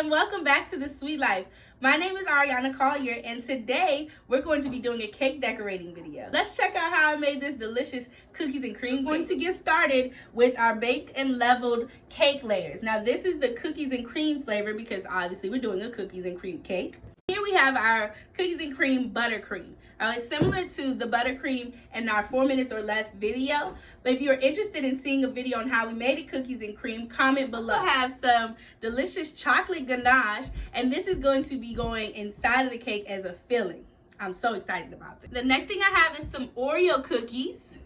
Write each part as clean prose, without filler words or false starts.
and welcome back to The Sweet Life. My name is Ariana Collier, and today we're going to be doing a cake decorating video. Let's check out how I made this delicious cookies and cream cake. We're going to get started with our baked and leveled cake layers. Now this is the cookies and cream flavor because obviously we're doing a cookies and cream cake. Here we have our cookies and cream buttercream. It's similar to the buttercream in our 4 minutes or less video, but if you're interested in seeing a video on how we made it cookies and cream, comment below. I have some delicious chocolate ganache, and this is going to be going inside of the cake as a filling. I'm so excited about this. The next thing I have is some Oreo cookies,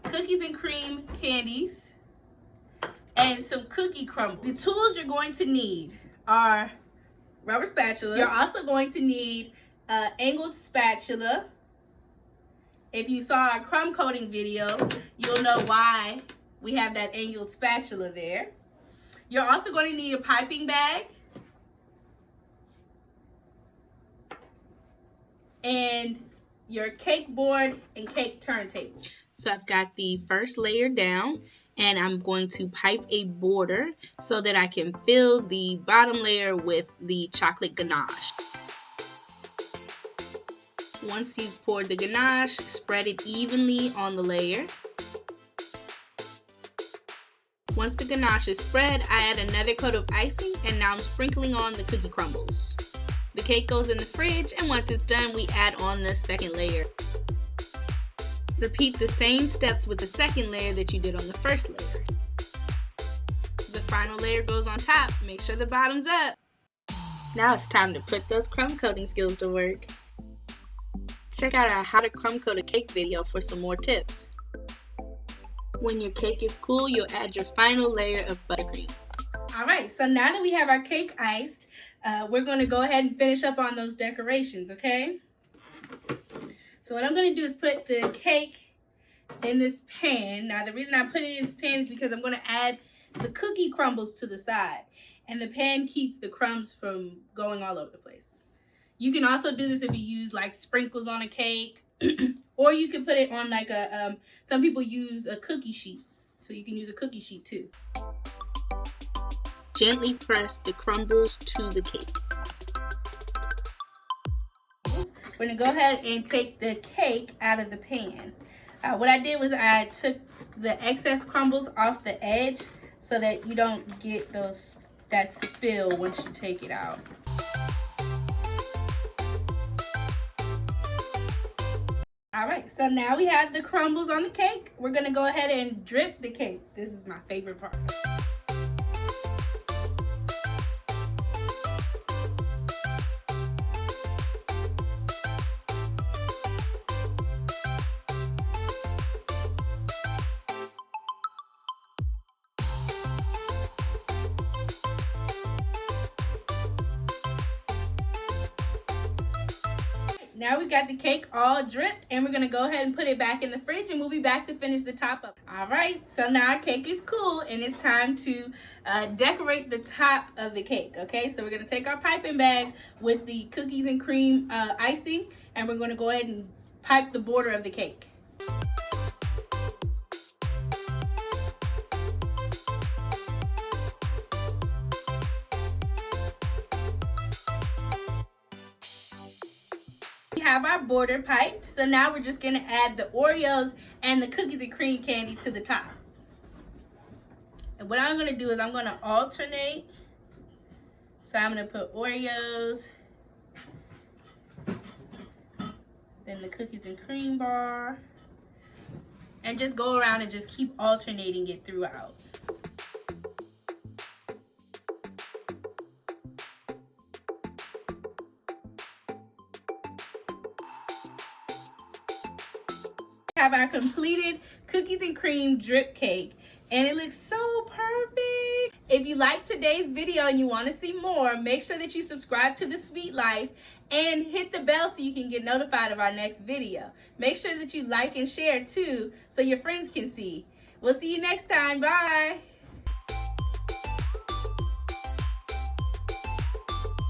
cookies and cream candies, and some cookie crumbles. The tools you're going to need are rubber spatula. You're also going to need angled spatula. If you saw our crumb coating video, you'll know why we have that angled spatula there. You're also going to need a piping bag and your cake board and cake turntable. So I've got the first layer down, and I'm going to pipe a border so that I can fill the bottom layer with the chocolate ganache. Once you've poured the ganache, spread it evenly on the layer. Once the ganache is spread, I add another coat of icing, and now I'm sprinkling on the cookie crumbles. The cake goes in the fridge, and once it's done, we add on the second layer. Repeat the same steps with the second layer that you did on the first layer. The final layer goes on top. Make sure the bottom's up. Now it's time to put those crumb coating skills to work. Check out our how to crumb coat a cake video for some more tips. When your cake is cool, you'll add your final layer of buttercream. Alright, so now that we have our cake iced, we're going to go ahead and finish up on those decorations, okay? So what I'm going to do is put the cake in this pan. Now the reason I put it in this pan is because I'm going to add the cookie crumbles to the side. And the pan keeps the crumbs from going all over the place. You can also do this if you use like sprinkles on a cake, or you can put it on like a, some people use a cookie sheet. So you can use a cookie sheet too. Gently press the crumbles to the cake. We're gonna go ahead and take the cake out of the pan. What I did was I took the excess crumbles off the edge so that you don't get that spill once you take it out. All right, so now we have the crumbles on the cake. We're gonna go ahead and drip the cake. This is my favorite part. Now we've got the cake all dripped, and we're gonna go ahead and put it back in the fridge, and we'll be back to finish the top up. All right, so now our cake is cool, and it's time to decorate the top of the cake, okay? So we're gonna take our piping bag with the cookies and cream icing, and we're gonna go ahead and pipe the border of the cake. We have our border piped, so now we're just gonna add the Oreos and the cookies and cream candy to the top. And what I'm gonna do is I'm gonna alternate. So I'm gonna put Oreos, then the cookies and cream bar, and just go around and just keep alternating it throughout. Have our completed cookies and cream drip cake, and it looks so perfect. If you liked today's video and you want to see more, make sure that you subscribe to The Sweet Life and hit the bell so you can get notified of our next video. Make sure that you like and share too so your friends can see. We'll see you next time. Bye.